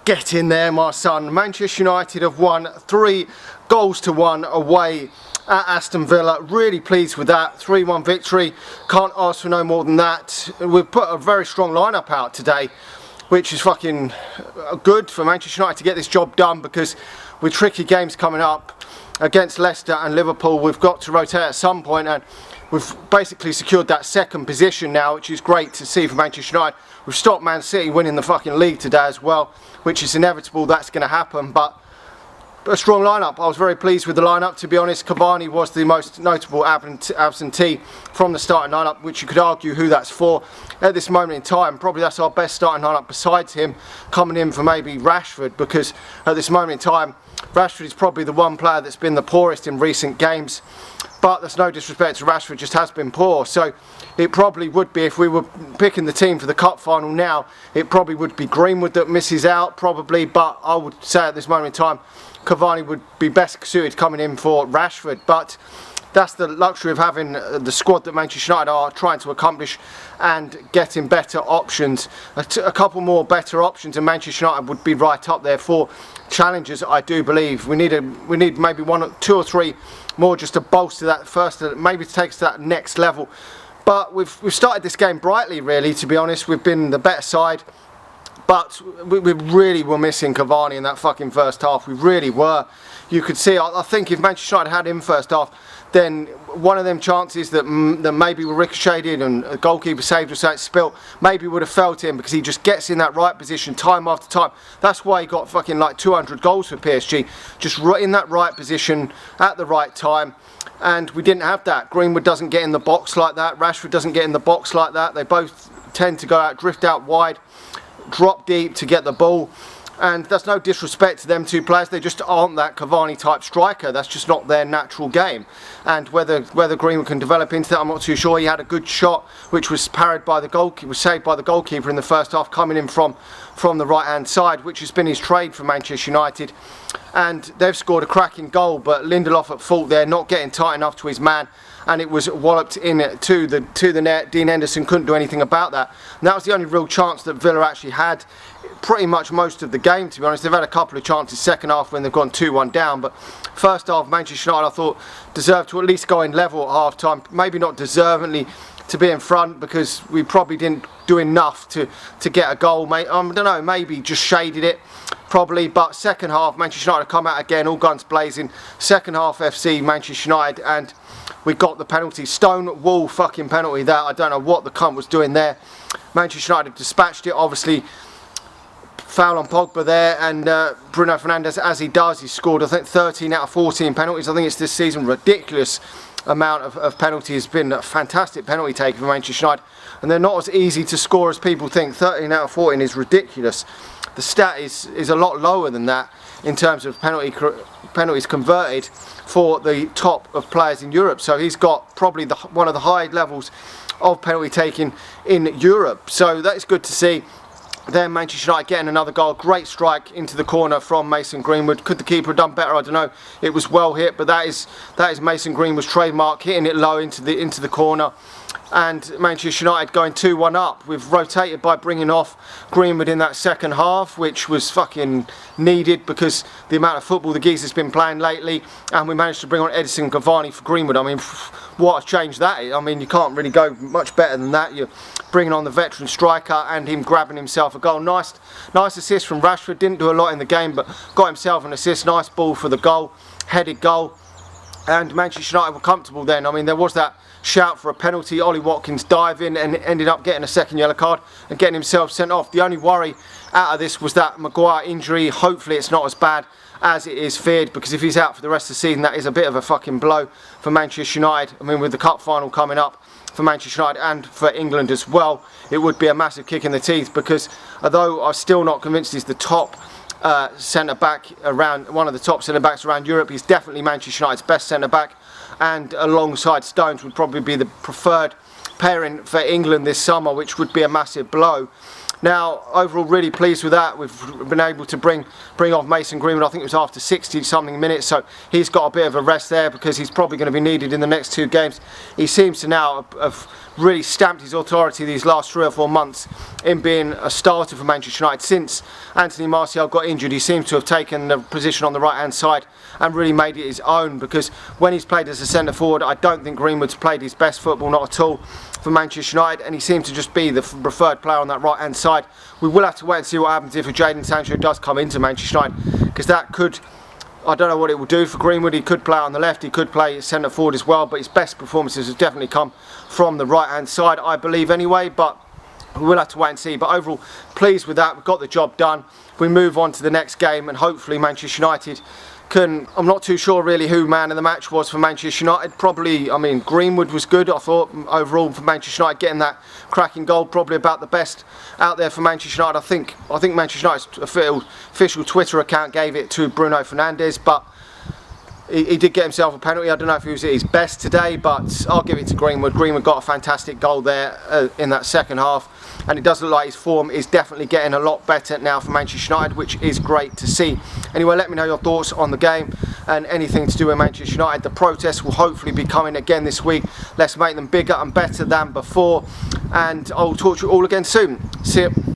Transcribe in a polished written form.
Get in there, my son. Manchester United have won 3-1 away at Aston Villa. Really pleased with that. 3-1 victory. Can't ask for no more than that. We've put a very strong lineup out today, which is fucking good for Manchester United to get this job done, because with tricky games coming up against Leicester and Liverpool, we've got to rotate at some point, and we've basically secured that second position now, which is great to see for Manchester United. We've stopped Man City winning the fucking league today as well, which is inevitable. That's going to happen, but a strong lineup. I was very pleased with the lineup, to be honest. Cavani was the most notable absentee from the starting lineup, which you could argue who that's for at this moment in time. Probably that's our best starting lineup besides him coming in for maybe Rashford, because at this moment in time Rashford is probably the one player that's been the poorest in recent games. But there's no disrespect to Rashford, just has been poor. So it probably would be, if we were picking the team for the cup final now, it probably would be Greenwood that misses out, probably. But I would say at this moment in time, Cavani would be best suited coming in for Rashford. But that's the luxury of having the squad that Manchester United are trying to accomplish and getting better options. A couple more better options, and Manchester United would be right up there for challengers, I do believe. We need maybe one, two or three more just to bolster that first, maybe to take us to that next level. But we've started this game brightly, really, to be honest. We've been the better side, but we really were missing Cavani in that fucking first half. We really were. You could see, I think if Manchester United had him first half, then one of them chances that maybe were ricocheted and a goalkeeper saved or something spilt, maybe would have felt him, because he just gets in that right position time after time. That's why he got fucking like 200 goals for PSG, just right in that right position at the right time. And we didn't have that. Greenwood doesn't get in the box like that. Rashford doesn't get in the box like that. They both tend to go out, drift out wide, drop deep to get the ball. And that's no disrespect to them two players, they just aren't that Cavani type striker. That's just not their natural game. And whether Greenwood can develop into that, I'm not too sure. He had a good shot which was parried by the goalkeeper, was saved by the goalkeeper in the first half, coming in from the right hand side, which has been his trade for Manchester United. And they've scored a cracking goal, but Lindelof at fault there, not getting tight enough to his man, and it was walloped in to the net. Dean Henderson couldn't do anything about that. And that was the only real chance that Villa actually had pretty much most of the game, to be honest. They've had a couple of chances second half when they've gone 2-1 down, but first half Manchester United, I thought, deserved to at least go in level at half time. Maybe not deservedly to be in front, because we probably didn't do enough to get a goal. I don't know, maybe just shaded it probably. But second half Manchester United come out again, all guns blazing. Second half FC Manchester United, and we got the penalty. Stone wall fucking penalty that. I don't know what the cunt was doing there. Manchester United dispatched it, obviously. Foul on Pogba there, and Bruno Fernandes, as he does, he scored I think 13 out of 14 penalties. I think it's this season ridiculous amount of penalties. Been a fantastic penalty taker for Manchester United, and they're not as easy to score as people think. 13 out of 14 is ridiculous. The stat is a lot lower than that in terms of penalties converted for the top of players in Europe. So he's got probably one of the high levels of penalty taking in Europe. So that is good to see. Then Manchester United getting another goal. Great strike into the corner from Mason Greenwood. Could the keeper have done better? I don't know. It was well hit, but that is Mason Greenwood's trademark, hitting it low into the corner. And Manchester United going 2-1 up. We've rotated by bringing off Greenwood in that second half, which was fucking needed because the amount of football the geezer's been playing lately. And we managed to bring on Edison Cavani for Greenwood. I mean, what a change that is. I mean, you can't really go much better than that. You're bringing on the veteran striker and him grabbing himself a goal. Nice assist from Rashford. Didn't do a lot in the game, but got himself an assist. Nice ball for the goal, headed goal. And Manchester United were comfortable then. I mean, there was that shout for a penalty. Ollie Watkins diving and ended up getting a second yellow card and getting himself sent off. The only worry out of this was that Maguire injury. Hopefully it's not as bad as it is feared, because if he's out for the rest of the season, that is a bit of a fucking blow for Manchester United. I mean, with the cup final coming up for Manchester United and for England as well, it would be a massive kick in the teeth, because although I'm still not convinced he's the top centre-back around, one of the top centre-backs around Europe, he's definitely Manchester United's best centre-back, and alongside Stones would probably be the preferred pairing for England this summer, which would be a massive blow. Now, overall, really pleased with that. We've been able to bring off Mason Greenwood. I think it was after 60-something minutes, so he's got a bit of a rest there because he's probably going to be needed in the next 2 games. He seems to now have really stamped his authority these last 3 or 4 months in being a starter for Manchester United. Since Anthony Martial got injured, he seems to have taken the position on the right-hand side and really made it his own, because when he's played as a centre-forward, I don't think Greenwood's played his best football, not at all, for Manchester United, and he seems to just be the preferred player on that right-hand side. We will have to wait and see what happens if Jadon Sancho does come into Manchester United, because that could, I don't know what it will do for Greenwood. He could play on the left, he could play centre forward as well, but his best performances have definitely come from the right hand side, I believe anyway, but we will have to wait and see. But overall, pleased with that. We've got the job done. We move on to the next game, and hopefully Manchester United can, I'm not too sure really who man of the match was for Manchester United. Probably, I mean, Greenwood was good, I thought, overall for Manchester United, getting that cracking goal, probably about the best out there for Manchester United. I think Manchester United's official Twitter account gave it to Bruno Fernandes, but he did get himself a penalty. I don't know if he was at his best today, but I'll give it to Greenwood. Greenwood got a fantastic goal there in that second half, and it does look like his form is definitely getting a lot better now for Manchester United, which is great to see. Anyway, let me know your thoughts on the game and anything to do with Manchester United. The protests will hopefully be coming again this week. Let's make them bigger and better than before, and I'll talk to you all again soon. See you.